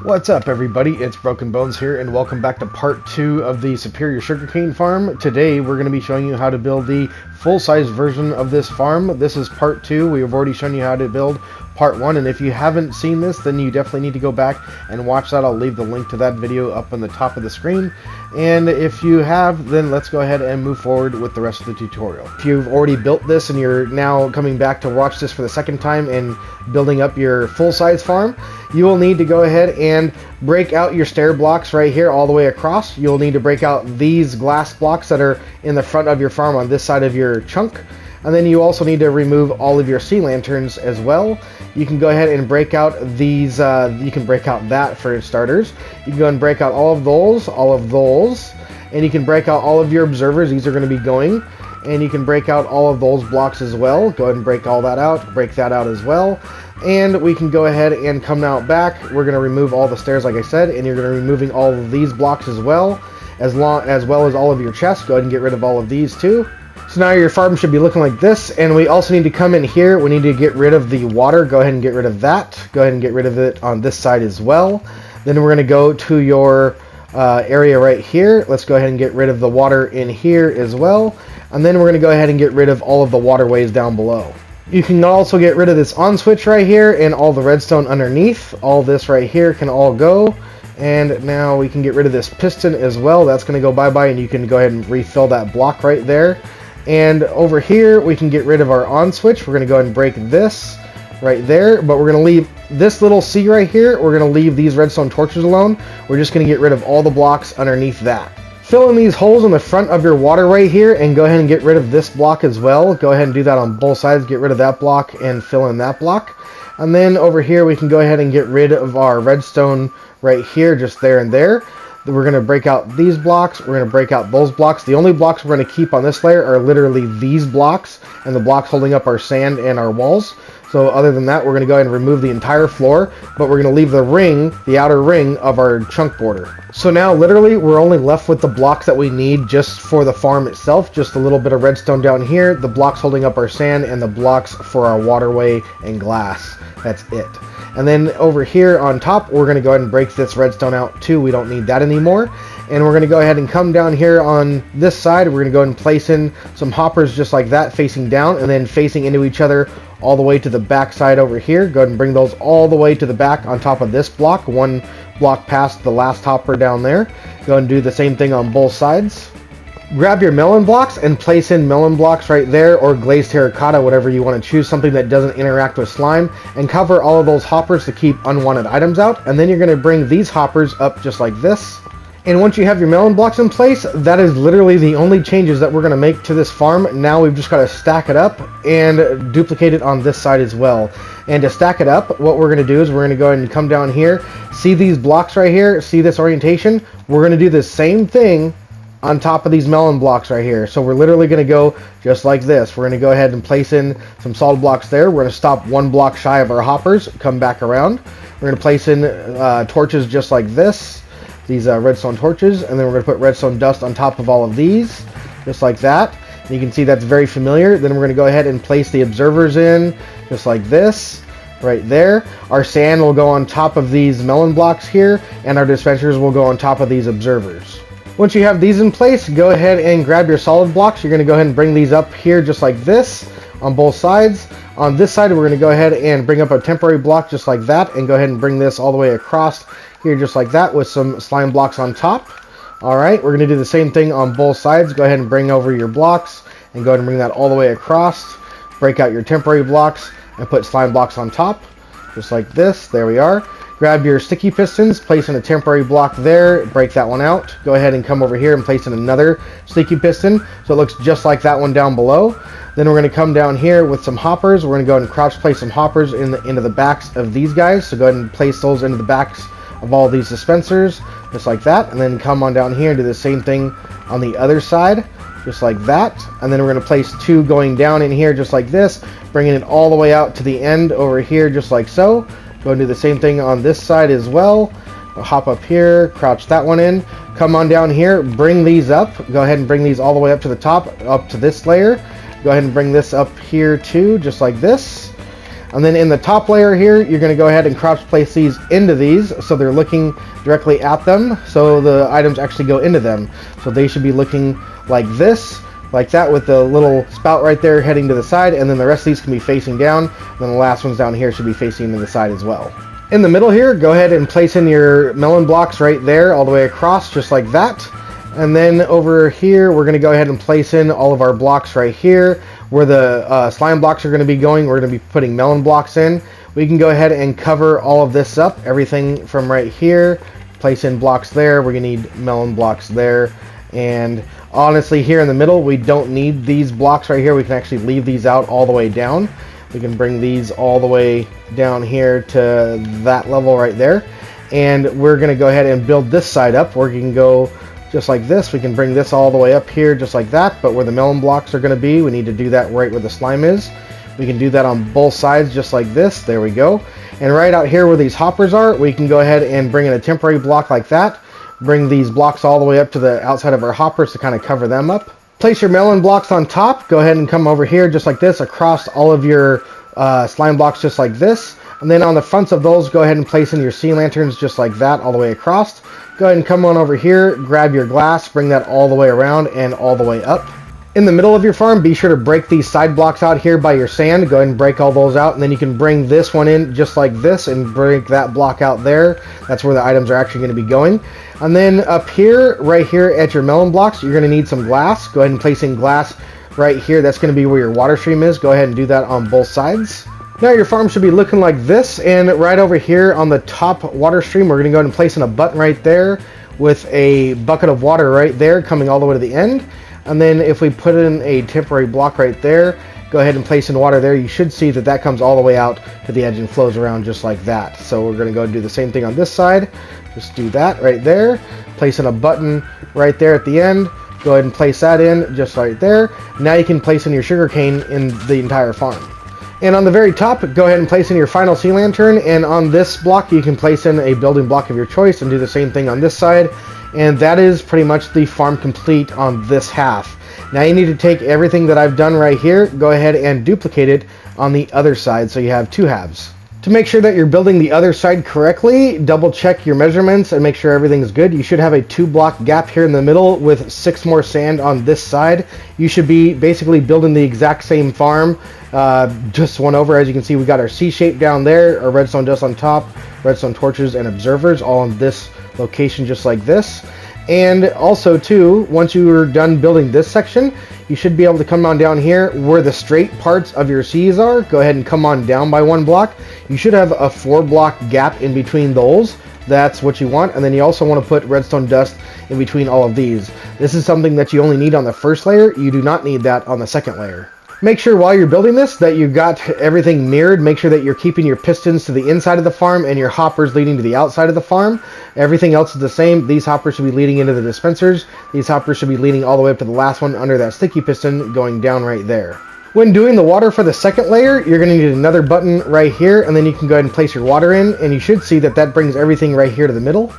What's up, everybody? It's Broken Bones here, and welcome back to part 2 of the Superior Sugarcane Farm. Today, we're going to be showing you how to build the full-size version of this farm. This is part 2. We have already shown you how to build part 1, and if you haven't seen this, then you definitely need to go back and watch that. I'll leave the link to that video up on the top of the screen. And if you have, then let's go ahead and move forward with the rest of the tutorial. If you've already built this and you're now coming back to watch this for the second time and building up your full-size farm, you will need to go ahead and break out your stair blocks right here all the way across. You'll need to break out these glass blocks that are in the front of your farm on this side of your chunk. And then you also need to remove all of your sea lanterns as well. You can go ahead and break out these, you can break out that for starters. You can go and break out all of those, and you can break out all of your observers. These are going to be going, and you can break out all of those blocks as well. Go ahead and break all that out, break that out as well. And we can go ahead and come out back. We're going to remove all the stairs, like I said, and you're going to be removing all of these blocks as well as all of your chests. Go ahead and get rid of all of these too. So now your farm should be looking like this, and we also need to come in here. We need to get rid of the water. Go ahead and get rid of that. Go ahead and get rid of it on this side as well. Then we're going to go to your area right here. Let's go ahead and get rid of the water in here as well. And then we're going to go ahead and get rid of all of the waterways down below. You can also get rid of this on switch right here and all the redstone underneath. All this right here can all go. And now we can get rid of this piston as well. That's going to go bye-bye, and you can go ahead and refill that block right there. And over here, we can get rid of our on switch. We're going to go ahead and break this right there, but we're going to leave this little C right here. We're going to leave these redstone torches alone. We're just going to get rid of all the blocks underneath that. Fill in these holes in the front of your waterway here, and go ahead and get rid of this block as well. Go ahead and do that on both sides. Get rid of that block and fill in that block. And then over here, we can go ahead and get rid of our redstone right here, just there and there. We're going to break out these blocks. We're going to break out those blocks. The only blocks we're going to keep on this layer are literally these blocks and the blocks holding up our sand and our walls. So other than that, we're going to go ahead and remove the entire floor, but we're going to leave the ring, the outer ring of our chunk border. So now literally we're only left with the blocks that we need just for the farm itself. Just a little bit of redstone down here, the blocks holding up our sand, and the blocks for our waterway and glass. That's it. And then over here on top, we're going to go ahead and break this redstone out too. We don't need that anymore. And we're going to go ahead and come down here on this side. We're going to go ahead and place in some hoppers just like that, facing down and then facing into each other all the way to the back side over here. Go ahead and bring those all the way to the back on top of this block, one block past the last hopper down there. Go ahead and do the same thing on both sides. Grab your melon blocks and place in melon blocks right there, or glazed terracotta, whatever you want to choose, something that doesn't interact with slime, and cover all of those hoppers to keep unwanted items out. And then you're going to bring these hoppers up just like this. And once you have your melon blocks in place, that is literally the only changes that we're going to make to this farm. Now we've just got to stack it up and duplicate it on this side as well. And to stack it up, what we're going to do is we're going to go ahead and come down here. See these blocks right here? See this orientation? We're going to do the same thing on top of these melon blocks right here. So we're literally going to go just like this. We're going to go ahead and place in some solid blocks there. We're going to stop one block shy of our hoppers, come back around. We're going to place in torches just like this, these redstone torches, and then we're going to put redstone dust on top of all of these, just like that. And you can see that's very familiar. Then we're going to go ahead and place the observers in, just like this, right there. Our sand will go on top of these melon blocks here, and our dispensers will go on top of these observers. Once you have these in place, go ahead and grab your solid blocks. You're going to go ahead and bring these up here just like this on both sides. On this side, we're going to go ahead and bring up a temporary block just like that, and go ahead and bring this all the way across here just like that with some slime blocks on top. Alright, we're going to do the same thing on both sides. Go ahead and bring over your blocks and go ahead and bring that all the way across. Break out your temporary blocks and put slime blocks on top just like this. There we are. Grab your sticky pistons, place in a temporary block there, break that one out. Go ahead and come over here and place in another sticky piston so it looks just like that one down below. Then we're going to come down here with some hoppers. We're going to go ahead and crouch place some hoppers into the backs of these guys. So go ahead and place those into the backs of all these dispensers, just like that. And then come on down here and do the same thing on the other side, just like that. And then we're going to place two going down in here just like this, bringing it all the way out to the end over here just like so. Go and do the same thing on this side as well. Hop up here, crouch that one in. Come on down here, bring these up. Go ahead and bring these all the way up to the top, up to this layer. Go ahead and bring this up here too, just like this. And then in the top layer here, you're going to go ahead and crouch place these into these so they're looking directly at them, so the items actually go into them. So they should be looking like this, like that, with the little spout right there heading to the side, and then the rest of these can be facing down, and then the last ones down here should be facing to the side as well. In the middle here, go ahead and place in your melon blocks right there all the way across, just like that. And then over here, we're going to go ahead and place in all of our blocks right here. Where the slime blocks are going to be going, we're going to be putting melon blocks in. We can go ahead and cover all of this up, everything from right here. Place in blocks there, we're going to need melon blocks there. And honestly, here in the middle, we don't need these blocks right here. We can actually leave these out all the way down. We can bring these all the way down here to that level right there. And we're going to go ahead and build this side up. Where we can go just like this. We can bring this all the way up here just like that, but where the melon blocks are going to be, we need to do that right where the slime is. We can do that on both sides just like this. There we go. And right out here where these hoppers are, we can go ahead and bring in a temporary block like that. Bring these blocks all the way up to the outside of our hoppers to kind of cover them up. Place your melon blocks on top. Go ahead and come over here just like this across all of your slime blocks just like this. And then on the fronts of those, go ahead and place in your sea lanterns just like that all the way across. Go ahead and come on over here, grab your glass, bring that all the way around and all the way up. In the middle of your farm, be sure to break these side blocks out here by your sand. Go ahead and break all those out, and then you can bring this one in just like this and break that block out there. That's where the items are actually going to be going. And then up here, right here at your melon blocks, you're going to need some glass. Go ahead and place in glass right here. That's going to be where your water stream is. Go ahead and do that on both sides. Now your farm should be looking like this, and right over here on the top water stream, we're going to go ahead and place in a button right there with a bucket of water right there coming all the way to the end. And then if we put in a temporary block right there, go ahead and place in water there, you should see that that comes all the way out to the edge and flows around just like that. So we're going to go and do the same thing on this side. Just do that right there. Place in a button right there at the end. Go ahead and place that in just right there. Now you can place in your sugarcane in the entire farm. And on the very top, go ahead and place in your final sea lantern, and on this block you can place in a building block of your choice and do the same thing on this side. And that is pretty much the farm complete on this half. Now you need to take everything that I've done right here, go ahead and duplicate it on the other side so you have two halves. To make sure that you're building the other side correctly, double check your measurements and make sure everything's good. You should have a 2-block gap here in the middle with 6 more sand on this side. You should be basically building the exact same farm, just one over. As you can see, we got our C shape down there, our redstone dust on top, redstone torches and observers all in this location just like this. And also too, once you are done building this section, you should be able to come on down here where the straight parts of your C's are. Go ahead and come on down by 1 block. You should have a 4-block gap in between those. That's what you want. And then you also want to put redstone dust in between all of these. This is something that you only need on the first layer. You do not need that on the second layer. Make sure while you're building this that you've got everything mirrored. Make sure that you're keeping your pistons to the inside of the farm and your hoppers leading to the outside of the farm. Everything else is the same. These hoppers should be leading into the dispensers. These hoppers should be leading all the way up to the last one under that sticky piston going down right there. When doing the water for the second layer, you're going to need another button right here, and then you can go ahead and place your water in, and you should see that that brings everything right here to the middle.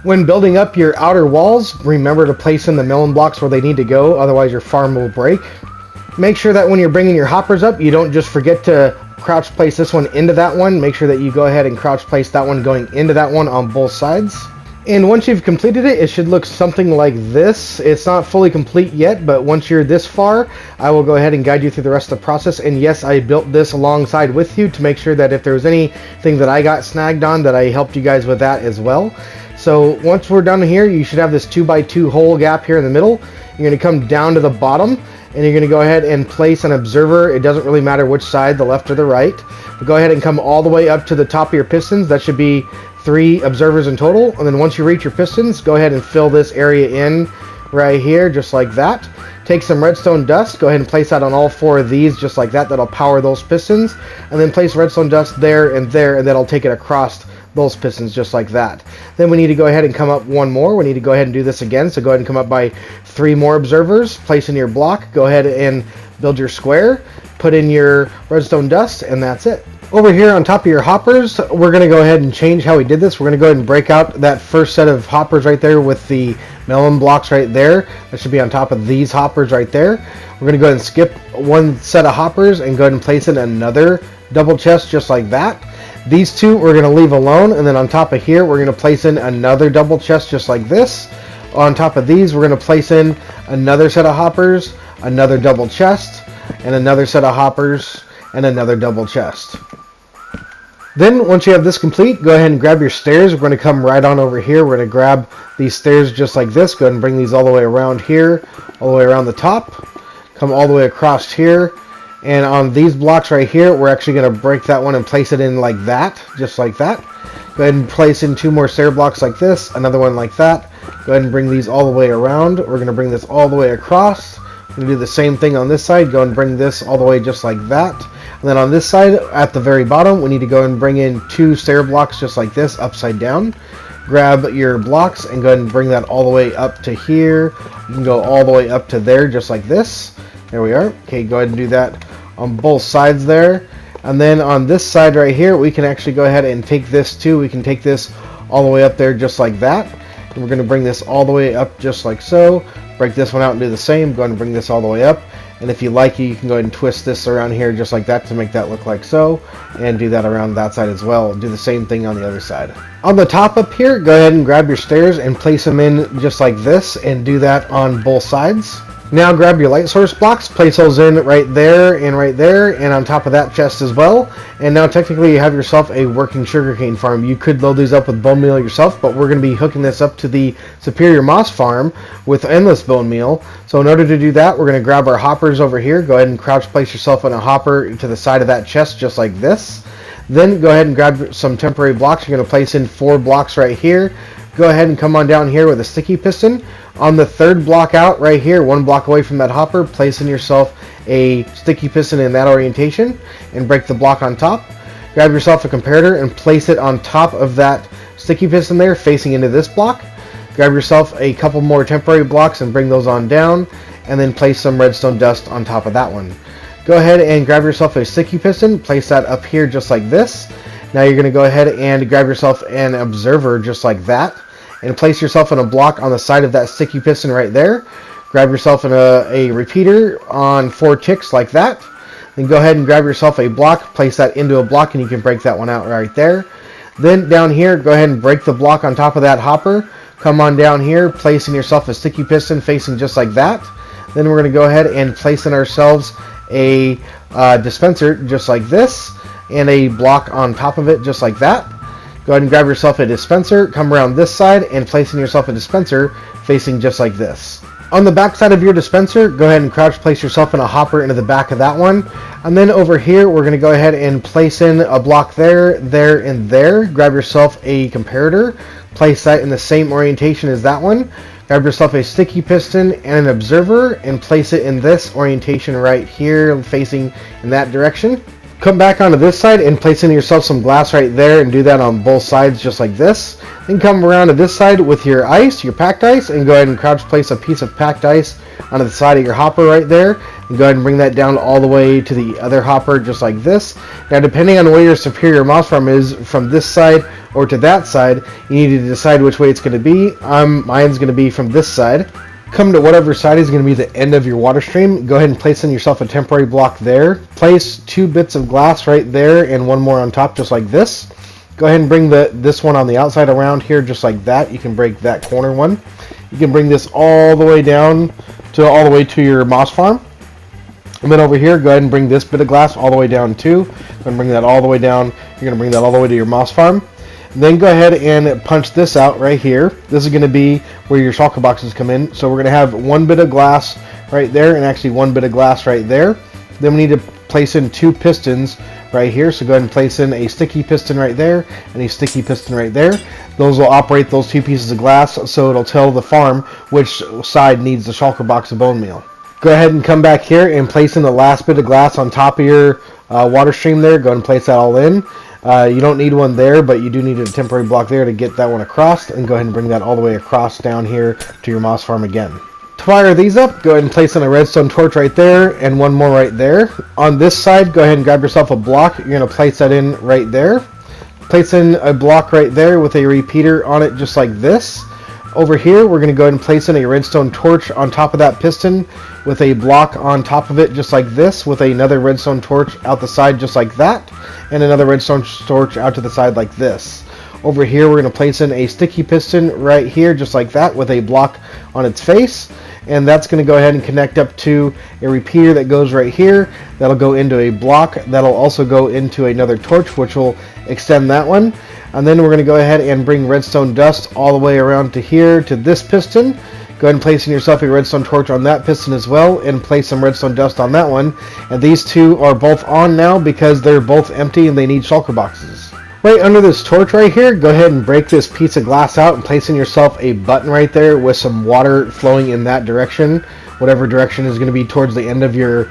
When building up your outer walls, remember to place in the melon blocks where they need to go, otherwise your farm will break. Make sure that when you're bringing your hoppers up, you don't just forget to crouch place this one into that one. Make sure that you go ahead and crouch place that one going into that one on both sides. And once you've completed it, it should look something like this. It's not fully complete yet, but once you're this far, I will go ahead and guide you through the rest of the process. And yes, I built this alongside with you to make sure that if there was anything that I got snagged on, that I helped you guys with that as well. So once we're done here, you should have this 2x2 hole gap here in the middle. You're going to come down to the bottom, and you're going to go ahead and place an observer. It doesn't really matter which side, the left or the right. But go ahead and come all the way up to the top of your pistons. That should be 3 observers in total. And then once you reach your pistons, go ahead and fill this area in right here, just like that. Take some redstone dust, go ahead and place that on all 4 of these, just like that. That'll power those pistons. And then place redstone dust there, and that'll take it across those pistons just like that. Then we need to go ahead and come up 1 more. We need to go ahead and do this again. So go ahead and come up by 3 more observers, place in your block, go ahead and build your square, put in your redstone dust, and that's it. Over here on top of your hoppers, we're going to go ahead and change how we did this. We're going to go ahead and break out that first set of hoppers right there with the melon blocks right there. That should be on top of these hoppers right there. We're going to go ahead and skip 1 set of hoppers and go ahead and place in another double chest just like that. These two we're going to leave alone, and then on top of here we're going to place in another double chest just like this. On top of these we're going to place in another set of hoppers, another double chest, and another set of hoppers, and another double chest. Then once you have this complete, go ahead and grab your stairs. We're going to come right on over here. We're going to grab these stairs just like this. Go ahead and bring these all the way around here, all the way around the top. Come all the way across here. And on these blocks right here, we're actually going to break that one and place it in like that, just like that. Go ahead and place in 2 more stair blocks like this, another one like that. Go ahead and bring these all the way around. We're going to bring this all the way across. We're going to do the same thing on this side. Go and bring this all the way just like that. And then on this side, at the very bottom, we need to go and bring in 2 stair blocks just like this, upside down. Grab your blocks and go ahead and bring that all the way up to here. You can go all the way up to there just like this. There we are. Okay, go ahead and do that on both sides there. And then on this side right here, we can actually go ahead and take this too. We can take this all the way up there just like that. And we're going to bring this all the way up just like so. Break this one out and do the same. Go ahead and bring this all the way up. And if you like, you can go ahead and twist this around here just like that to make that look like so. And do that around that side as well. Do the same thing on the other side. On the top up here, go ahead and grab your stairs and place them in just like this. And do that on both sides. Now grab your light source blocks, place those in right there, and on top of that chest as well. And now technically you have yourself a working sugarcane farm. You could load these up with bone meal yourself, but we're going to be hooking this up to the Superior Moss farm with endless bone meal. So in order to do that, we're going to grab our hoppers over here. Go ahead and crouch place yourself on a hopper to the side of that chest just like this. Then go ahead and grab some temporary blocks. You're going to place in 4 blocks right here. Go ahead and come on down here with a sticky piston. On the 3rd block out right here, 1 block away from that hopper, place in yourself a sticky piston in that orientation and break the block on top. Grab yourself a comparator and place it on top of that sticky piston there facing into this block. Grab yourself a couple more temporary blocks and bring those on down, and then place some redstone dust on top of that one. Go ahead and grab yourself a sticky piston, place that up here just like this. Now you're going to go ahead and grab yourself an observer just like that. And place yourself in a block on the side of that sticky piston right there. Grab yourself in a repeater on 4 ticks like that. Then go ahead and grab yourself a block, place that into a block, and you can break that one out right there. Then down here, go ahead and break the block on top of that hopper. Come on down here, placing yourself a sticky piston facing just like that. Then we're going to go ahead and place in ourselves a dispenser just like this, and a block on top of it just like that. Go ahead and grab yourself a dispenser, come around this side, and place in yourself a dispenser facing just like this. On the back side of your dispenser, go ahead and crouch place yourself in a hopper into the back of that one. And then over here, we're going to go ahead and place in a block there, there, and there. Grab yourself a comparator, place that in the same orientation as that one. Grab yourself a sticky piston and an observer, and place it in this orientation right here, facing in that direction. Come back onto this side and place in yourself some glass right there, and do that on both sides just like this. Then come around to this side with your ice, your packed ice, and go ahead and crouch place a piece of packed ice onto the side of your hopper right there. And go ahead and bring that down all the way to the other hopper just like this. Now depending on where your Superior Moss farm is, from this side or to that side, you need to decide which way it's going to be. Mine's going to be from this side. Come to whatever side is going to be the end of your water stream. Go ahead and place in yourself a temporary block there. Place 2 bits of glass right there and 1 more on top just like this. Go ahead and bring this one on the outside around here just like that. You can break that corner one. You can bring this all the way down to your moss farm. And then over here, go ahead and bring this bit of glass all the way down too. Go ahead and bring that all the way down. You're going to bring that all the way to your moss farm. Then go ahead and punch this out right here. This is going to be where your shulker boxes come in. So we're going to have 1 bit of glass right there, and actually 1 bit of glass right there. Then we need to place in 2 pistons right here. So go ahead and place in a sticky piston right there and a sticky piston right there. Those will operate those 2 pieces of glass, so it'll tell the farm which side needs the shulker box of bone meal. Go ahead and come back here and place in the last bit of glass on top of your water stream there. Go ahead and place that all in. You don't need one there, but you do need a temporary block there to get that one across, and go ahead and bring that all the way across down here to your moss farm again. To fire these up, go ahead and place in a redstone torch right there and 1 more right there. On this side, go ahead and grab yourself a block. You're going to place that in right there. Place in a block right there with a repeater on it just like this. Over here, we're going to go ahead and place in a redstone torch on top of that piston with a block on top of it just like this, with another redstone torch out the side just like that, and another redstone torch out to the side like this. Over here, we're going to place in a sticky piston right here just like that with a block on its face, and that's going to go ahead and connect up to a repeater that goes right here. That'll go into a block. That'll also go into another torch, which will extend that one. And then we're going to go ahead and bring redstone dust all the way around to here to this piston. Go ahead and place in yourself a redstone torch on that piston as well, and place some redstone dust on that one. And these two are both on now because they're both empty and they need shulker boxes. Right under this torch right here, go ahead and break this piece of glass out and place in yourself a button right there with some water flowing in that direction, whatever direction is going to be towards the end of your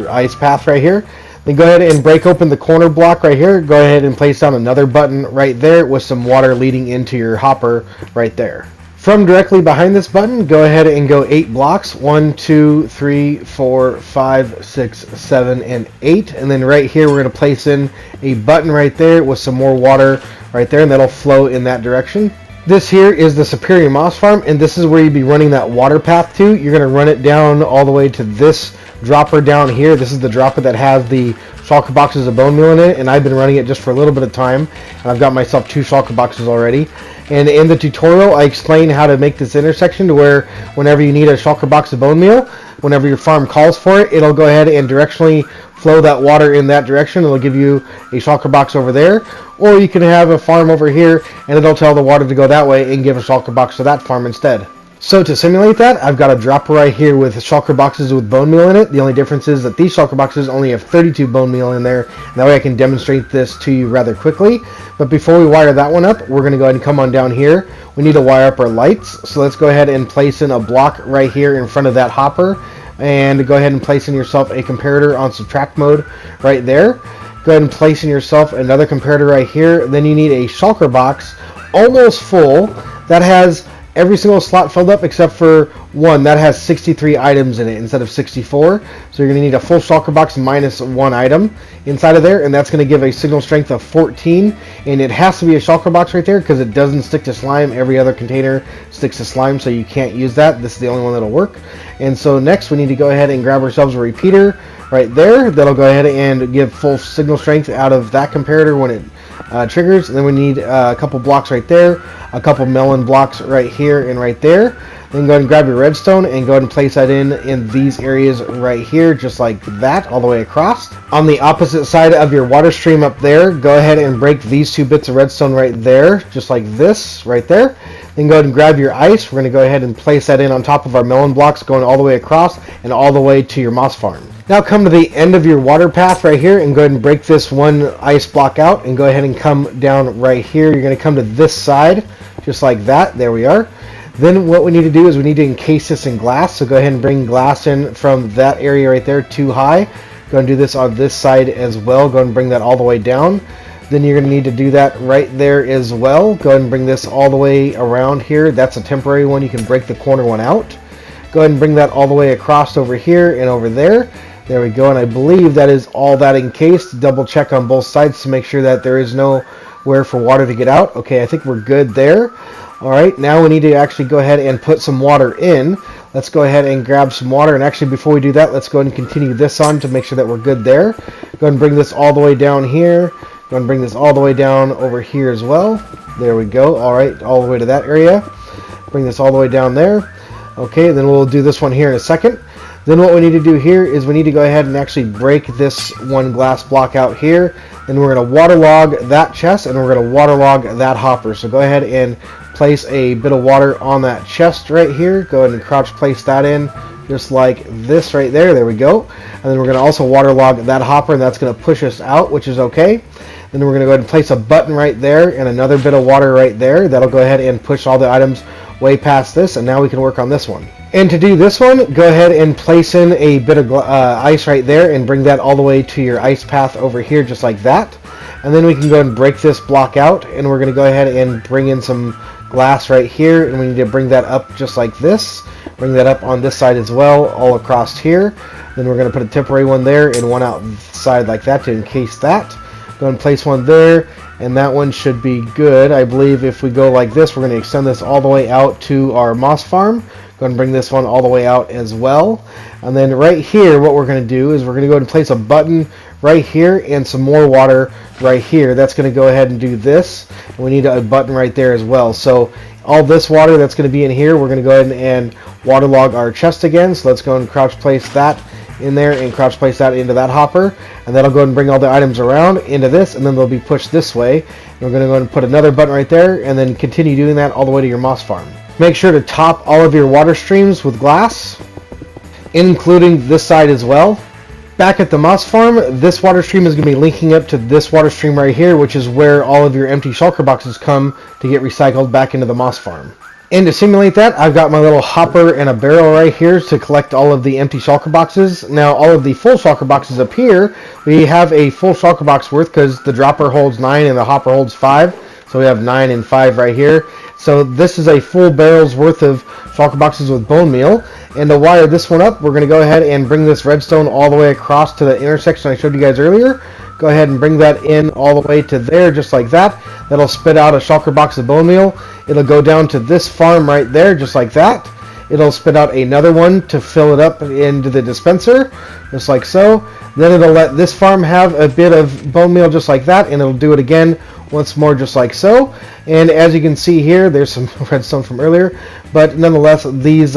ice path right here. Then go ahead and break open the corner block right here. Go ahead and place down another button right there with some water leading into your hopper right there. From directly behind this button, go ahead and go 8 blocks. 1, 2, 3, 4, 5, 6, 7, and 8. And then right here, we're going to place in a button right there with some more water right there, and that'll flow in that direction. This here is the Superior Moss Farm, and this is where you'd be running that water path to. You're going to run it down all the way to this dropper down here. This is the dropper that has the shulker boxes of bone meal in it, and I've been running it just for a little bit of time, and I've got myself 2 shulker boxes already. And in the tutorial, I explain how to make this intersection to where whenever you need a shulker box of bone meal, whenever your farm calls for it, it'll go ahead and directionally flow that water in that direction. It'll give you a shulker box over there, or you can have a farm over here and it'll tell the water to go that way and give a shulker box to that farm instead. So to simulate that, I've got a dropper right here with shulker boxes with bone meal in it. The only difference is that these shulker boxes only have 32 bone meal in there, and that way I can demonstrate this to you rather quickly. But before we wire that one up, we're going to go ahead and come on down here. We need to wire up our lights, so let's go ahead and place in a block right here in front of that hopper, and go ahead and place in yourself a comparator on subtract mode right there. Go ahead and place in yourself another comparator right here. Then you need a shulker box almost full that has every single slot filled up except for one that has 63 items in it instead of 64. So you're going to need a full shulker box minus 1 item inside of there, and that's going to give a signal strength of 14. And it has to be a shulker box right there because it doesn't stick to slime. Every other container sticks to slime, so you can't use that. This is the only one that'll work. And so next we need to go ahead and grab ourselves a repeater right there. That'll go ahead and give full signal strength out of that comparator when it triggers. And then we need a couple blocks right there, a couple melon blocks right here and right there. Then go ahead and grab your redstone and go ahead and place that in these areas right here, just like that, all the way across. On the opposite side of your water stream up there, go ahead and break these 2 bits of redstone right there, just like this right there. Then go ahead and grab your ice. We're going to go ahead and place that in on top of our melon blocks, going all the way across and all the way to your moss farm. Now come to the end of your water path right here and go ahead and break this 1 ice block out and go ahead and come down right here. You're going to come to this side just like that. There we are. Then what we need to do is we need to encase this in glass. So go ahead and bring glass in from that area right there too high. Go ahead and do this on this side as well. Go ahead and bring that all the way down. Then you're going to need to do that right there as well. Go ahead and bring this all the way around here. That's a temporary one. You can break the corner one out. Go ahead and bring that all the way across over here and over there. There we go, and I believe that is all that encased. Double check on both sides to make sure that there is nowhere for water to get out. Okay, I think we're good there. All right, now we need to actually go ahead and put some water in. Let's go ahead and grab some water, and actually before we do that, let's go ahead and continue this on to make sure that we're good there. Go ahead and bring this all the way down here. Go ahead and bring this all the way down over here as well. There we go. All right, all the way to that area. Bring this all the way down there. Okay, then we'll do this one here in a second. Then what we need to do here is we need to go ahead and actually break this 1 glass block out here. Then we're going to waterlog that chest, and we're going to waterlog that hopper. So go ahead and place a bit of water on that chest right here. Go ahead and crouch place that in just like this right there. There we go. And then we're going to also waterlog that hopper, and that's going to push us out, which is okay. Then we're going to go ahead and place a button right there and another bit of water right there. That'll go ahead and push all the items way past this, and now we can work on this one. And to do this one, go ahead and place in a bit of ice right there and bring that all the way to your ice path over here just like that. And then we can go ahead and break this block out, and we're going to go ahead and bring in some glass right here, and we need to bring that up just like this. Bring that up on this side as well, all across here. Then we're going to put a temporary one there and one outside like that to encase that. Go ahead and place one there, and that one should be good. I believe if we go like this, we're going to extend this all the way out to our moss farm. Go ahead and bring this one all the way out as well. And then right here, what we're going to do is we're going to go ahead and place a button right here and some more water right here. That's going to go ahead and do this. And we need a button right there as well. So all this water that's going to be in here, we're going to go ahead and waterlog our chest again. So let's go and crouch place that in there and crouch place that into that hopper, and that'll go ahead and bring all the items around into this, and then they'll be pushed this way. And we're going to go ahead and put another button right there, and then continue doing that all the way to your moss farm. Make sure to top all of your water streams with glass, including this side as well. Back at the moss farm, this water stream is going to be linking up to this water stream right here, which is where all of your empty shulker boxes come to get recycled back into the moss farm. And to simulate that, I've got my little hopper and a barrel right here to collect all of the empty shulker boxes. Now, all of the full shulker boxes up here, we have a full shulker box worth because the dropper holds 9 and the hopper holds 5. So we have 9 and 5 right here. So this is a full barrel's worth of shulker boxes with bone meal. And to wire this one up, we're going to go ahead and bring this redstone all the way across to the intersection I showed you guys earlier. Go ahead and bring that in all the way to there, just like that. That'll spit out a shulker box of bone meal. It'll go down to this farm right there, just like that. It'll spit out another one to fill it up into the dispenser, just like so. Then it'll let this farm have a bit of bone meal just like that, and it'll do it again once more just like so. And as you can see here, there's some redstone from earlier, but nonetheless, these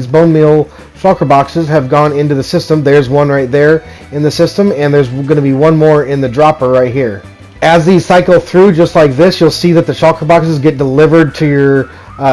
bone meal shulker boxes have gone into the system. There's one right there in the system, and there's going to be one more in the dropper right here. As these cycle through just like this, you'll see that the shulker boxes get delivered to your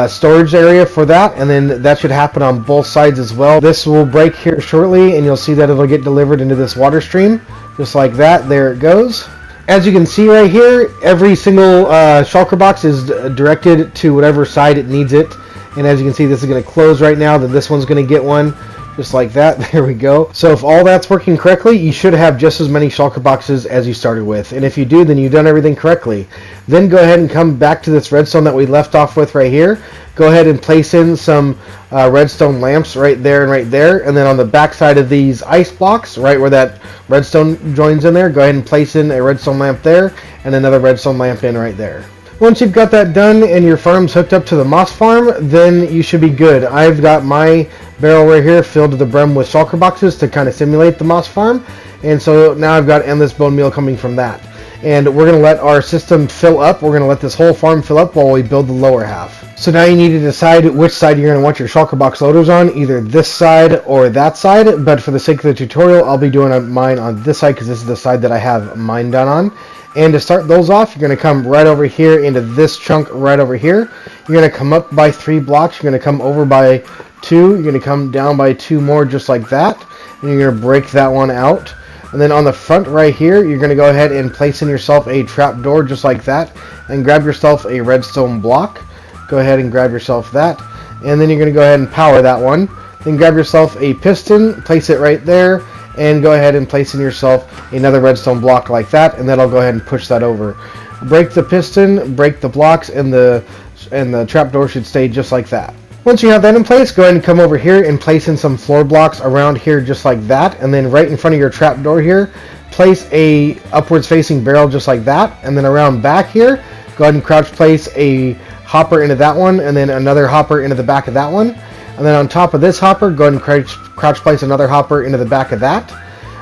storage area for that, and then that should happen on both sides as well. This will break here shortly, and you'll see that it'll get delivered into this water stream just like that. There it goes. As you can see right here, every single shulker box is directed to whatever side it needs it, and as you can see, this is going to close right now, then this one's going to get one just like that. There we go. So if all that's working correctly, you should have just as many shulker boxes as you started with, and if you do, then you've done everything correctly. Then go ahead and come back to this redstone that we left off with right here. Go ahead and place in some redstone lamps right there and right there, and then on the back side of these ice blocks, right where that redstone joins in there, go ahead and place in a redstone lamp there and another redstone lamp in right there. Once you've got that done and your farm's hooked up to the moss farm, then you should be good. I've got my barrel right here filled to the brim with shulker boxes to kind of simulate the moss farm, and so now I've got endless bone meal coming from that. And we're going to let our system fill up. We're going to let this whole farm fill up while we build the lower half. So now you need to decide which side you're going to want your shulker box loaders on, either this side or that side, but for the sake of the tutorial, I'll be doing mine on this side because this is the side that I have mine done on. And to start those off, you're going to come right over here into this chunk right over here. You're going to come up by 3 blocks. You're going to come over by 2. You're going to come down by 2 more just like that. And you're going to break that one out. And then on the front right here, you're going to go ahead and place in yourself a trap door just like that. And grab yourself a redstone block. Go ahead and grab yourself that. And then you're going to go ahead and power that one. Then grab yourself a piston, place it right there. And go ahead and place in yourself another redstone block like that, and then I'll go ahead and push that over. Break the piston, break the blocks, and the trapdoor should stay just like that. Once you have that in place, go ahead and come over here and place in some floor blocks around here just like that, and then right in front of your trapdoor here, place a upwards facing barrel just like that, and then around back here, go ahead and crouch place a hopper into that one, and then another hopper into the back of that one. And then on top of this hopper, go ahead and crouch place another hopper into the back of that.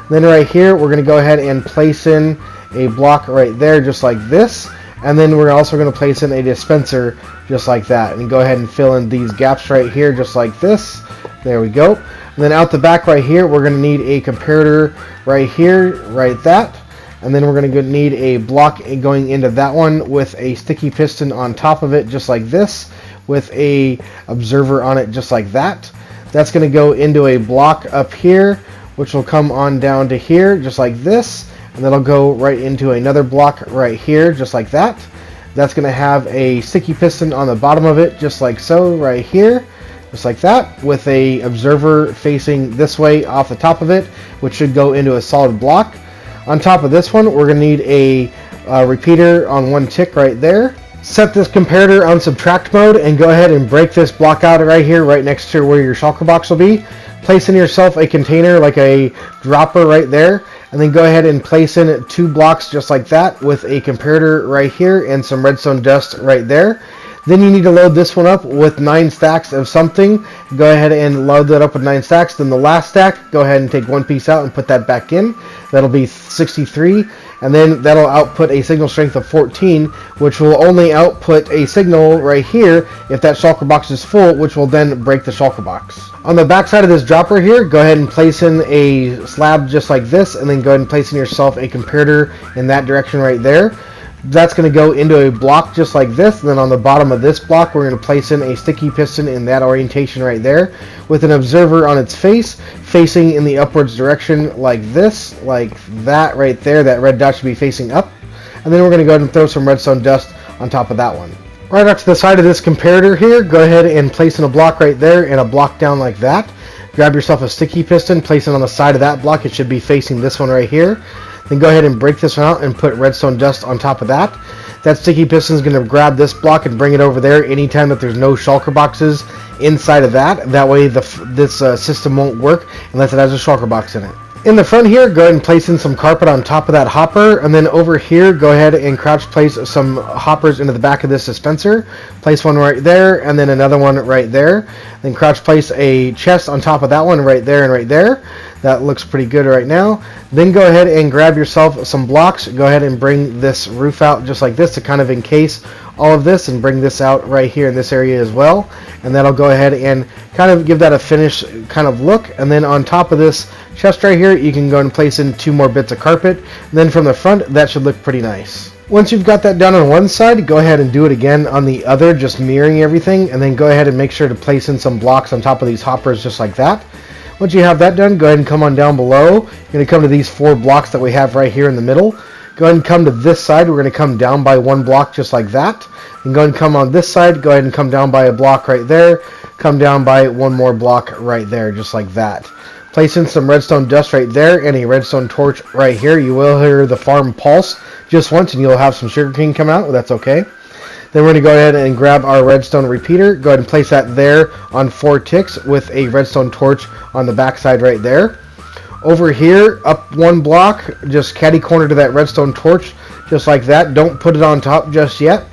Then right here, we're going to go ahead and place in a block right there just like this. And then we're also going to place in a dispenser just like that. And go ahead and fill in these gaps right here just like this. There we go. And then out the back right here, we're going to need a comparator right here, right that. And then we're going to need a block going into that one with a sticky piston on top of it just like this, with a observer on it just like that. That's going to go into a block up here, which will come on down to here just like this, and that'll go right into another block right here just like that. That's going to have a sticky piston on the bottom of it just like so right here, just like that, with a observer facing this way off the top of it, which should go into a solid block. On top of this one, we're going to need a repeater on 1 tick right there. Set this comparator on subtract mode and go ahead and break this block out right here, right next to where your shulker box will be. Place in yourself a container like a dropper right there, And then go ahead and place in 2 blocks just like that with a comparator right here and some redstone dust right there. Then you need to load this one up with 9 stacks of something. Go ahead and load that up with 9 stacks. Then the last stack, go ahead and take 1 piece out and put that back in. That'll be 63. And then that'll output a signal strength of 14, which will only output a signal right here if that shulker box is full, which will then break the shulker box. On the back side of this dropper here, go ahead and place in a slab just like this, and then go ahead and place in yourself a comparator in that direction right there. That's going to go into a block just like this, and then on the bottom of this block we're going to place in a sticky piston in that orientation right there with an observer on its face facing in the upwards direction like this, like that right there. That red dot should be facing up, and then we're going to go ahead and throw some redstone dust on top of that one. Right up to the side of this comparator here, go ahead and place in a block right there and a block down like that. Grab yourself a sticky piston, place it on the side of that block. It should be facing this one right here. Then go ahead and break this one out and put redstone dust on top of that. That sticky piston is going to grab this block and bring it over there anytime that there's no shulker boxes inside of that. That way this system won't work unless it has a shulker box in it. In the front here, go ahead and place in some carpet on top of that hopper, and then over here, go ahead and crouch place some hoppers into the back of this dispenser. Place one right there, and then another one right there. Then crouch place a chest on top of that one right there and right there. That looks pretty good right now. Then go ahead and grab yourself some blocks. Go ahead and bring this roof out just like this to kind of encase all of this, and bring this out right here in this area as well. And that'll go ahead and kind of give that a finished kind of look. And then on top of this chest right here, you can go and place in 2 more bits of carpet. And then from the front, that should look pretty nice. Once you've got that done on one side, go ahead and do it again on the other, just mirroring everything. And then go ahead and make sure to place in some blocks on top of these hoppers just like that. Once you have that done, go ahead and come on down below. You're going to come to these 4 blocks that we have right here in the middle. Go ahead and come to this side. We're going to come down by 1 block just like that. And go ahead and come on this side. Go ahead and come down by a block right there. Come down by 1 more block right there, just like that. Place in some redstone dust right there and a redstone torch right here. You will hear the farm pulse just once, and you'll have some sugarcane come out. That's okay. Then we're going to go ahead and grab our redstone repeater. Go ahead and place that there on 4 ticks with a redstone torch on the back side right there. Over here, up 1 block, just catty corner to that redstone torch, just like that. Don't put it on top just yet.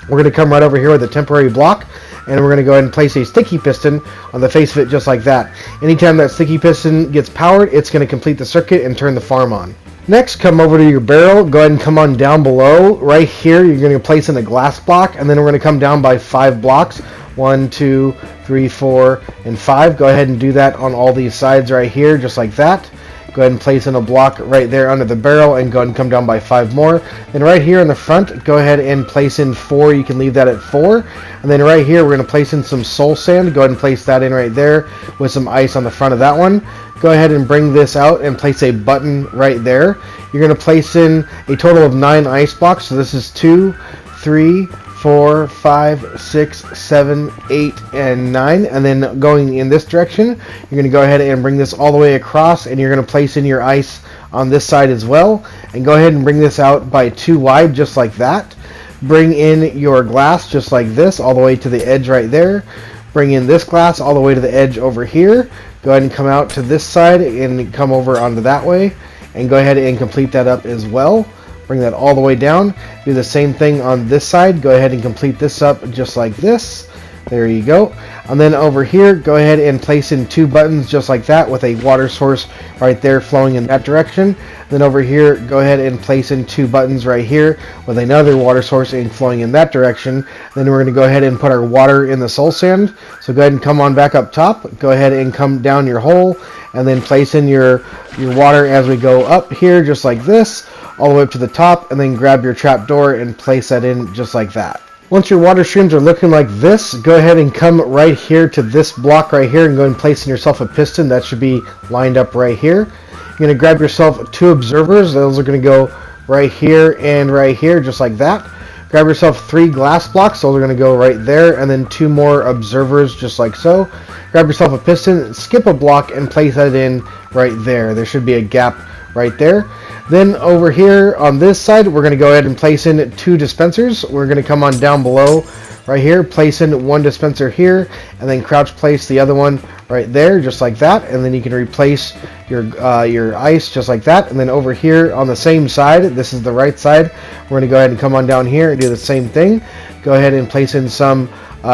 We're going to come right over here with a temporary block, and we're going to go ahead and place a sticky piston on the face of it just like that. Anytime that sticky piston gets powered, it's going to complete the circuit and turn the farm on. Next, come over to your barrel. Go ahead and come on down below. Right here, you're going to place in a glass block, and then we're going to come down by 5 blocks. 1, 2, 3, 4, and 5. Go ahead and do that on all these sides right here, just like that. Go ahead and place in a block right there under the barrel, and go ahead and come down by 5 more. Then right here in the front, go ahead and place in 4. You can leave that at 4. And then right here, we're going to place in some soul sand. Go ahead and place that in right there with some ice on the front of that one. Go ahead and bring this out and place a button right there. You're going to place in a total of 9 ice blocks. So this is 2, 3, 4, 5, 6, 7, 8, and 9. And then going in this direction, you're going to go ahead and bring this all the way across, and you're going to place in your ice on this side as well. And go ahead and bring this out by 2 wide, just like that. Bring in your glass just like this, all the way to the edge right there. Bring in this glass all the way to the edge over here. Go ahead and come out to this side and come over onto that way. And go ahead and complete that up as well. Bring that all the way down. Do the same thing on this side. Go ahead and complete this up just like this. There you go. And then over here, go ahead and place in 2 buttons just like that with a water source right there flowing in that direction. Then over here, go ahead and place in 2 buttons right here with another water source flowing in that direction. Then we're going to go ahead and put our water in the soul sand. So go ahead and come on back up top. Go ahead and come down your hole, and then place in your water as we go up here just like this, all the way up to the top, and then grab your trap door and place that in just like that. Once your water streams are looking like this, go ahead and come right here to this block right here and go and place in yourself a piston. That should be lined up right here. You're going to grab yourself 2 observers. Those are going to go right here and right here, just like that. Grab yourself 3 glass blocks. Those are going to go right there, and then 2 more observers, just like so. Grab yourself a piston, skip a block, and place that in right there. There should be a gap right there. Then over here on this side, we're going to go ahead and place in 2 dispensers. We're going to come on down below right here, place in 1 dispenser here, and then crouch place the other one right there, just like that. And then you can replace your ice just like that. And then over here on the same side, this is the right side, we're going to go ahead and come on down here and do the same thing. Go ahead and place in some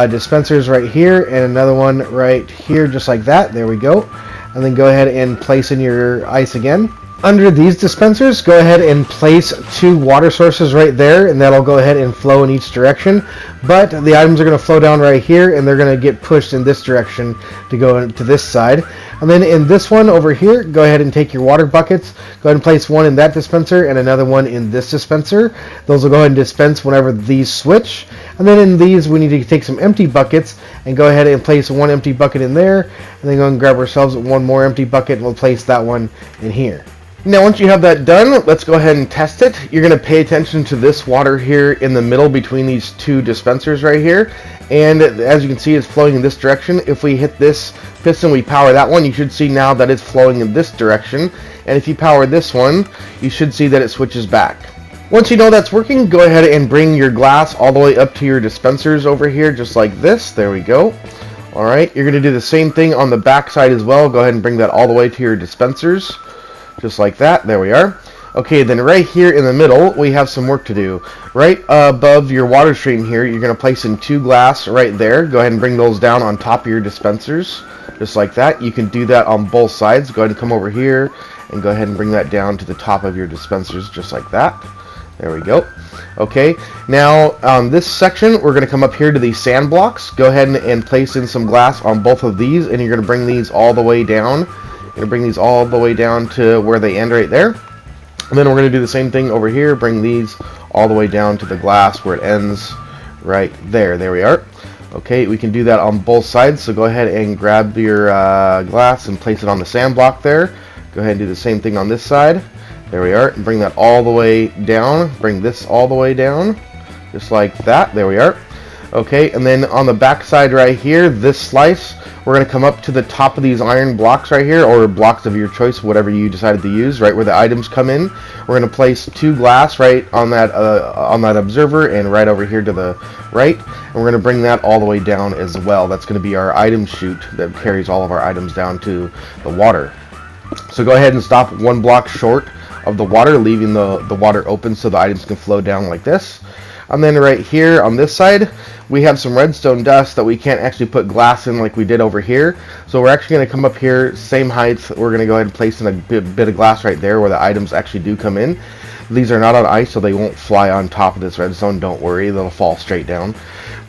dispensers right here and another one right here, just like that. There we go. And then go ahead and place in your ice again. Under these dispensers, go ahead and place 2 water sources right there, and that'll go ahead and flow in each direction. But the items are going to flow down right here, and they're going to get pushed in this direction to go into this side. And then in this one over here, go ahead and take your water buckets, go ahead and place 1 in that dispenser and another one in this dispenser. Those will go ahead and dispense whenever these switch. And then in these, we need to take some empty buckets and go ahead and place 1 empty bucket in there, and then go and grab ourselves 1 more empty bucket, and we'll place that one in here. Now once you have that done, let's go ahead and test it. You're going to pay attention to this water here in the middle between these 2 dispensers right here. And as you can see, it's flowing in this direction. If we hit this piston, we power that one, you should see now that it's flowing in this direction. And if you power this one, you should see that it switches back. Once you know that's working, go ahead and bring your glass all the way up to your dispensers over here, just like this. There we go. Alright, you're going to do the same thing on the back side as well. Go ahead and bring that all the way to your dispensers. Just like that. There we are. Okay, then right here in the middle, we have some work to do. Right above your water stream here, you're going to place in 2 glass right there. Go ahead and bring those down on top of your dispensers. Just like that. You can do that on both sides. Go ahead and come over here and go ahead and bring that down to the top of your dispensers, just like that. There we go. Okay, now on this section, we're going to come up here to these sand blocks. Go ahead and place in some glass on both of these, and you're going to bring these all the way down. Going to bring these all the way down to where they end right there. And then we're going to do the same thing over here. Bring these all the way down to the glass where it ends right there. There we are. Okay, we can do that on both sides. So go ahead and grab your glass and place it on the sand block there. Go ahead and do the same thing on this side. There we are. And bring that all the way down. Bring this all the way down. Just like that. There we are. Okay, and then on the back side right here, this slice, we're going to come up to the top of these iron blocks right here, or blocks of your choice, whatever you decided to use, right where the items come in. We're going to place 2 glass right on that observer and right over here to the right. And we're going to bring that all the way down as well. That's going to be our item chute that carries all of our items down to the water. So go ahead and stop 1 block short of the water, leaving the water open so the items can flow down like this. And then right here on this side, we have some redstone dust that we can't actually put glass in like we did over here. So we're actually going to come up here, same height. We're going to go ahead and place in a bit of glass right there where the items actually do come in. These are not on ice, so they won't fly on top of this redstone. Don't worry, they'll fall straight down.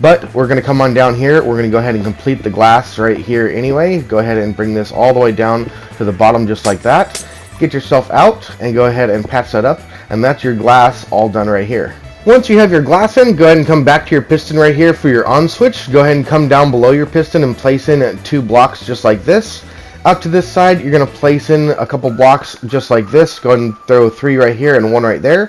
But we're going to come on down here. We're going to go ahead and complete the glass right here anyway. Go ahead and bring this all the way down to the bottom just like that. Get yourself out and go ahead and patch that up. And that's your glass all done right here. Once you have your glass in, go ahead and come back to your piston right here for your on switch. Go ahead and come down below your piston and place in 2 blocks just like this. Out to this side, you're going to place in a couple blocks just like this. Go ahead and throw 3 right here and 1 right there.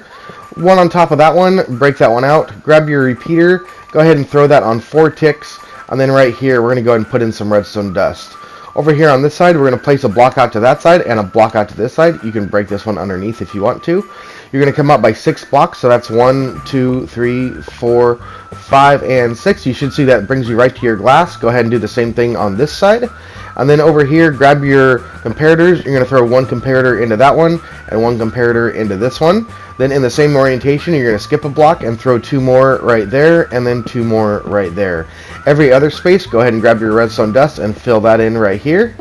1 on top of that one, break that one out. Grab your repeater, go ahead and throw that on 4 ticks. And then right here, we're going to go ahead and put in some redstone dust. Over here on this side, we're going to place a block out to that side and a block out to this side. You can break this one underneath if you want to. You're going to come up by 6 blocks, so that's 1, 2, 3, 4, 5, and 6. You should see that brings you right to your glass. Go ahead and do the same thing on this side. And then over here, grab your comparators. You're going to throw 1 comparator into that one and 1 comparator into this one. Then in the same orientation, you're going to skip a block and throw 2 more right there and then 2 more right there. Every other space, go ahead and grab your redstone dust and fill that in right here.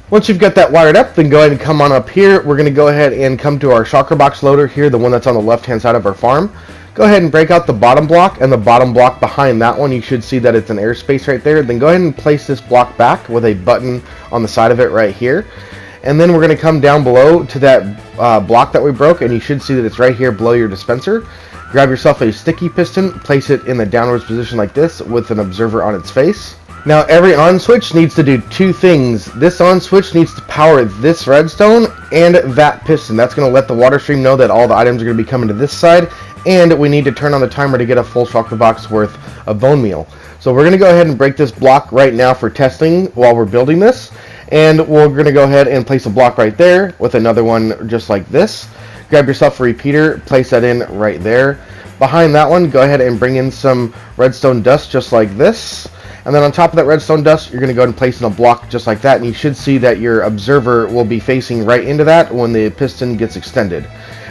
Once you've got that wired up, then go ahead and come on up here. We're going to go ahead and come to our shulker box loader here, the one that's on the left-hand side of our farm. Go ahead and break out the bottom block and the bottom block behind that one. You should see that it's an airspace right there. Then go ahead and place this block back with a button on the side of it right here. And then we're going to come down below to that block that we broke, and you should see that it's right here below your dispenser. Grab yourself a sticky piston, place it in the downwards position like this with an observer on its face. Now every on switch needs to do 2 things. This on switch needs to power this redstone and that piston. That's going to let the water stream know that all the items are going to be coming to this side, and we need to turn on the timer to get a full shulker box worth of bone meal. So we're going to go ahead and break this block right now for testing while we're building this. And we're going to go ahead and place a block right there with another one just like this. Grab yourself a repeater, place that in right there. Behind that one, go ahead and bring in some redstone dust just like this. And then on top of that redstone dust, you're going to go ahead and place in a block just like that. And you should see that your observer will be facing right into that when the piston gets extended.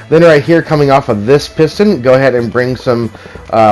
Then right here, coming off of this piston, go ahead and bring some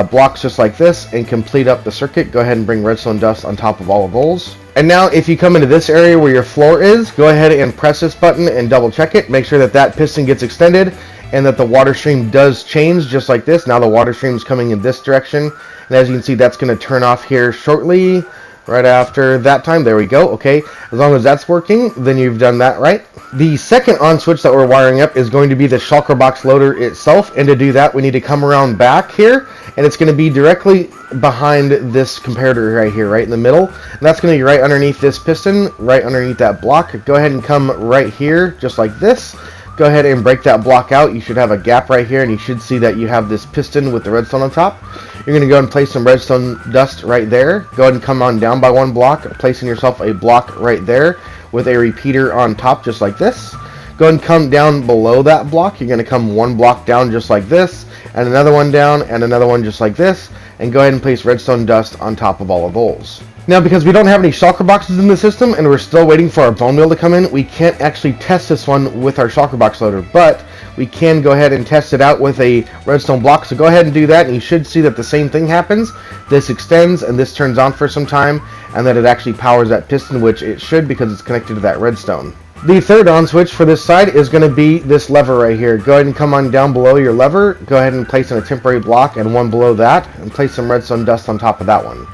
blocks just like this and complete up the circuit. Go ahead and bring redstone dust on top of all of those. And now if you come into this area where your floor is, go ahead and press this button and double check it. Make sure that that piston gets extended and that the water stream does change just like this. Now the water stream is coming in this direction. And as you can see, that's going to turn off here shortly. Right after that time, there we go. Okay, as long as that's working, then you've done that right. The second on switch that we're wiring up is going to be the shulker box loader itself, and to do that we need to come around back here, and it's going to be directly behind this comparator right here, right in the middle, and that's going to be right underneath this piston, right underneath that block. Go ahead and come right here, just like this. Go ahead and break that block out. You should have a gap right here, and you should see that you have this piston with the redstone on top. You're going to go and place some redstone dust right there. Go ahead and come on down by one block, placing yourself a block right there with a repeater on top just like this. Go ahead and come down below that block. You're going to come one block down just like this, and another one down, and another one just like this, and go ahead and place redstone dust on top of all of those. Now, because we don't have any shulker boxes in the system and we're still waiting for our bone meal to come in, we can't actually test this one with our shulker box loader, but we can go ahead and test it out with a redstone block. So go ahead and do that, and you should see that the same thing happens. This extends and this turns on for some time, and that it actually powers that piston, which it should because it's connected to that redstone. The third on switch for this side is going to be this lever right here. Go ahead and come on down below your lever. Go ahead and place in a temporary block and one below that, and place some redstone dust on top of that one.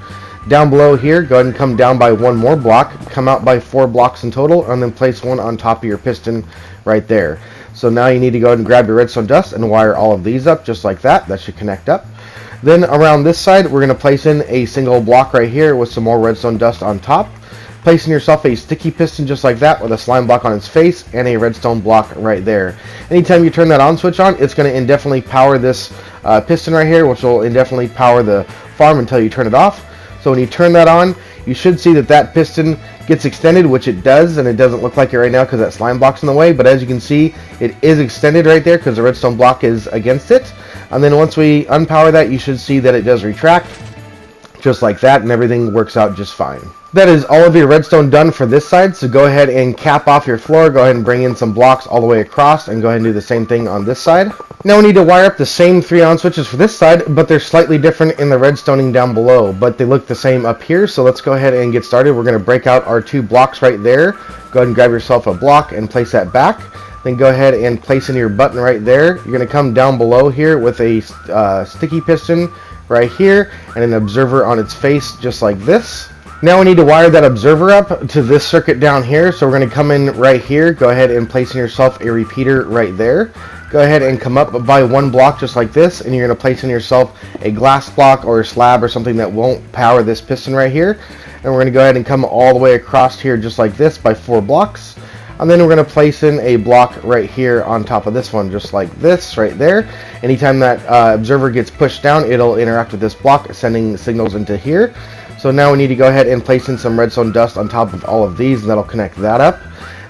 Down below here, go ahead and come down by one more block, come out by 4 blocks in total, and then place one on top of your piston right there. So now you need to go ahead and grab your redstone dust and wire all of these up just like that. That should connect up. Then around this side, we're going to place in a single block right here with some more redstone dust on top. Placing yourself a sticky piston just like that with a slime block on its face and a redstone block right there. Anytime you turn that on switch on, it's going to indefinitely power this piston right here, which will indefinitely power the farm until you turn it off. So when you turn that on, you should see that that piston gets extended, which it does, and it doesn't look like it right now because that slime block's in the way, but as you can see, it is extended right there because the redstone block is against it. And then once we unpower that, you should see that it does retract just like that, and everything works out just fine. That is all of your redstone done for this side, so go ahead and cap off your floor. Go ahead and bring in some blocks all the way across, and go ahead and do the same thing on this side. Now we need to wire up the same 3 on switches for this side, but they're slightly different in the redstoning down below, but they look the same up here. So let's go ahead and get started. We're going to break out our 2 blocks right there. Go ahead and grab yourself a block and place that back. Then go ahead and place in your button right there. You're going to come down below here with a sticky piston right here and an observer on its face just like this. Now we need to wire that observer up to this circuit down here, so we're going to come in right here. Go ahead and place in yourself a repeater right there. Go ahead and come up by 1 block just like this, and you're going to place in yourself a glass block or a slab or something that won't power this piston right here. And we're going to go ahead and come all the way across here just like this by 4 blocks. And then we're going to place in a block right here on top of this one just like this right there. Anytime that observer gets pushed down, it'll interact with this block, sending signals into here. So now we need to go ahead and place in some redstone dust on top of all of these, and that'll connect that up.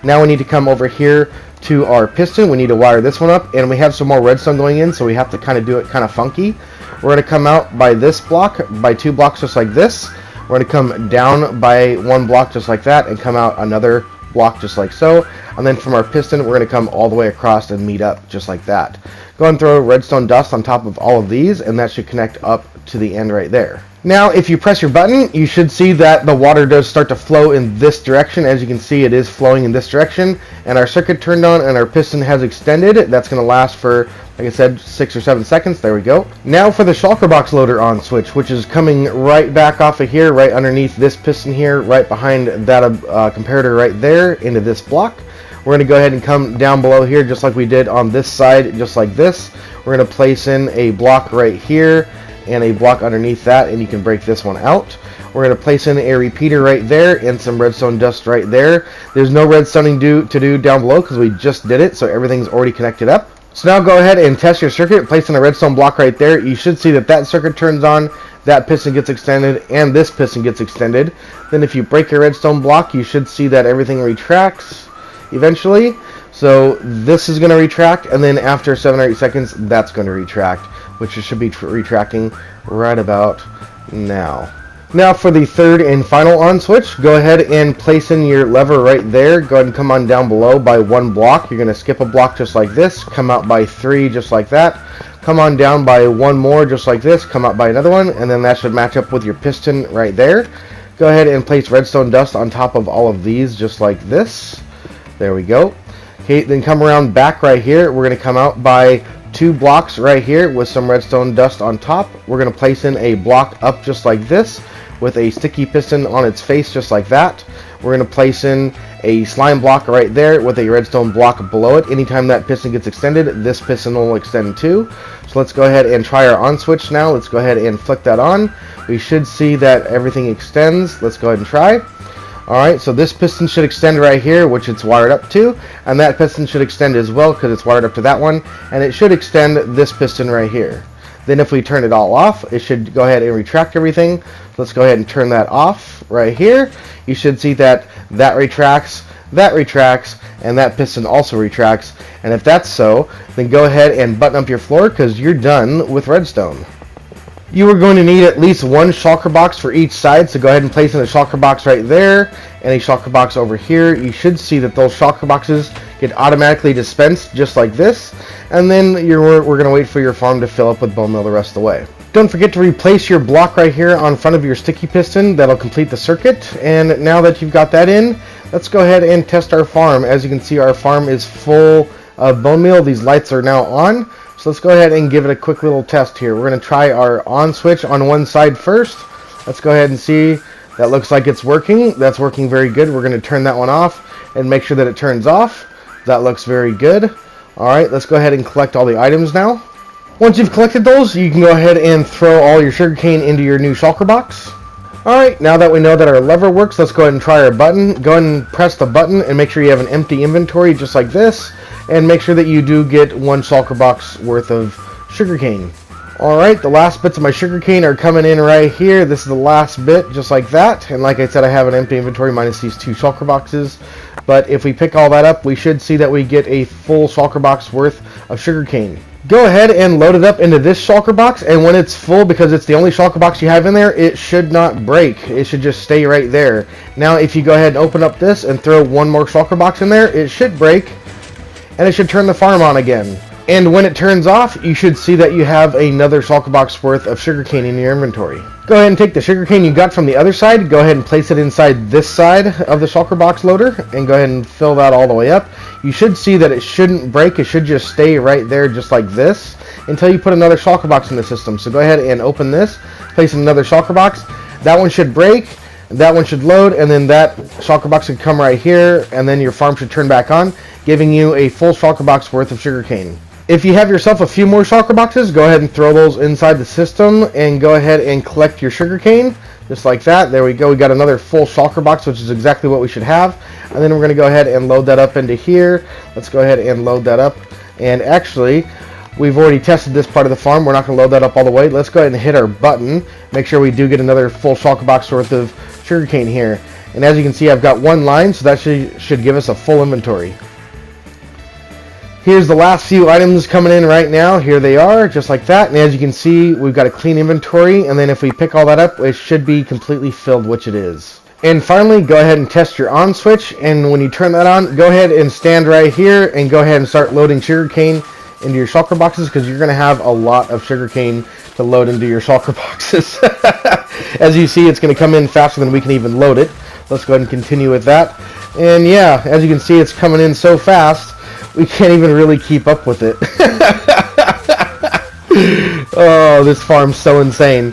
Now we need to come over here to our piston. We need to wire this one up, and we have some more redstone going in, so we have to kind of do it kind of funky. We're going to come out by this block, by 2 blocks just like this. We're going to come down by 1 block just like that, and come out another block just like so. And then from our piston, we're going to come all the way across and meet up just like that. Go ahead and throw redstone dust on top of all of these, and that should connect up to the end right there. Now if you press your button, you should see that the water does start to flow in this direction. As you can see, it is flowing in this direction, and our circuit turned on and our piston has extended. That's going to last for, like I said, 6 or 7 seconds. There we go. Now for the shulker box loader on switch, which is coming right back off of here, right underneath this piston here, right behind that comparator right there into this block. We're going to go ahead and come down below here just like we did on this side, just like this. We're going to place in a block right here and a block underneath that, and you can break this one out. We're going to place in a repeater right there and some redstone dust right there. There's no redstoning to do down below because we just did it, so everything's already connected up. So now go ahead and test your circuit, placing a redstone block right there. You should see that that circuit turns on, that piston gets extended, and this piston gets extended. Then if you break your redstone block, you should see that everything retracts eventually. So this is going to retract, and then after 7 or 8 seconds, that's going to retract, which it should be retracting right about now. Now for the third and final on switch, go ahead and place in your lever right there. Go ahead and come on down below by 1 block. You're going to skip a block just like this, come out by 3 just like that. Come on down by 1 more just like this, come out by another one, and then that should match up with your piston right there. Go ahead and place redstone dust on top of all of these just like this. There we go. Okay, then come around back right here. We're going to come out by 2 blocks right here with some redstone dust on top. We're going to place in a block up just like this with a sticky piston on its face just like that. We're going to place in a slime block right there with a redstone block below it. Anytime that piston gets extended, this piston will extend too. So let's go ahead and try our on switch now. Let's go ahead and flick that on. We should see that everything extends. Let's go ahead and try. Alright, so this piston should extend right here, which it's wired up to, and that piston should extend as well because it's wired up to that one, and it should extend this piston right here. Then if we turn it all off, it should go ahead and retract everything. Let's go ahead and turn that off right here. You should see that that retracts, and that piston also retracts. And if that's so, then go ahead and button up your floor because you're done with redstone. You are going to need at least 1 shulker box for each side, so go ahead and place in a shulker box right there and a shulker box over here. You should see that those shulker boxes get automatically dispensed just like this, and then we're going to wait for your farm to fill up with bone meal the rest of the way. Don't forget to replace your block right here on front of your sticky piston. That'll complete the circuit. And now that you've got that in, let's go ahead and test our farm. As you can see, our farm is full of bone meal. These lights are now on. So let's go ahead and give it a quick little test here. We're going to try our on switch on one side first. Let's go ahead and see. That looks like it's working. That's working very good. We're going to turn that one off and make sure that it turns off. That looks very good. Alright, let's go ahead and collect all the items now. Once you've collected those, you can go ahead and throw all your sugarcane into your new shulker box. Alright, now that we know that our lever works, let's go ahead and try our button. Go ahead and press the button and make sure you have an empty inventory just like this. And make sure that you do get 1 shulker box worth of sugarcane. Alright, the last bits of my sugarcane are coming in right here. This is the last bit, just like that. And like I said, I have an empty inventory minus these 2 shulker boxes. But if we pick all that up, we should see that we get a full shulker box worth of sugarcane. Go ahead and load it up into this shulker box, and when it's full, because it's the only shulker box you have in there, it should not break. It should just stay right there. Now, if you go ahead and open up this and throw 1 more shulker box in there, it should break, and it should turn the farm on again. And when it turns off, you should see that you have another shulker box worth of sugarcane in your inventory. Go ahead and take the sugarcane you got from the other side, go ahead and place it inside this side of the shulker box loader, and go ahead and fill that all the way up. You should see that it shouldn't break, it should just stay right there just like this until you put another shulker box in the system. So go ahead and open this, place another shulker box. That one should break, that one should load, and then that shulker box should come right here, and then your farm should turn back on, giving you a full shulker box worth of sugarcane. If you have yourself a few more shulker boxes, go ahead and throw those inside the system and go ahead and collect your sugarcane, just like that. There we go. We got another full shulker box, which is exactly what we should have. And then we're going to go ahead and load that up into here. Let's go ahead and load that up. And actually, we've already tested this part of the farm. We're not going to load that up all the way. Let's go ahead and hit our button. Make sure we do get another full shulker box worth of sugarcane here. And as you can see, I've got 1 line, so that should give us a full inventory. Here's the last few items coming in right now. Here they are, just like that. And as you can see, we've got a clean inventory. And then if we pick all that up, it should be completely filled, which it is. And finally, go ahead and test your on switch. And when you turn that on, go ahead and stand right here and go ahead and start loading sugarcane into your shulker boxes, because you're going to have a lot of sugarcane to load into your shulker boxes. As you see, it's going to come in faster than we can even load it. Let's go ahead and continue with that. And yeah, as you can see, it's coming in so fast, we can't even really keep up with it. Oh, this farm's so insane.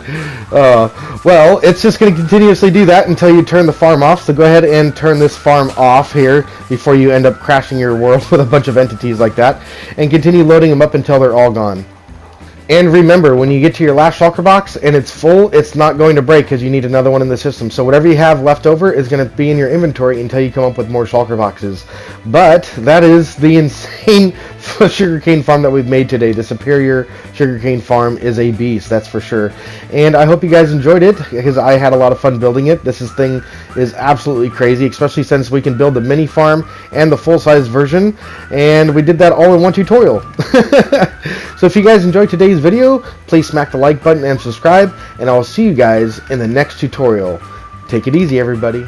Well, it's just going to continuously do that until you turn the farm off. So go ahead and turn this farm off here before you end up crashing your world with a bunch of entities like that. And continue loading them up until they're all gone. And remember, when you get to your last shulker box and it's full, it's not going to break because you need another one in the system. So whatever you have left over is going to be in your inventory until you come up with more shulker boxes. But that is the insane sugarcane farm that we've made today. The Superior Sugarcane Farm is a beast, that's for sure. And I hope you guys enjoyed it because I had a lot of fun building it. This thing is absolutely crazy, especially since we can build the mini farm and the full-size version. And we did that all in one tutorial. So if you guys enjoyed today's video, please smack the like button and subscribe, and I'll see you guys in the next tutorial. Take it easy, everybody.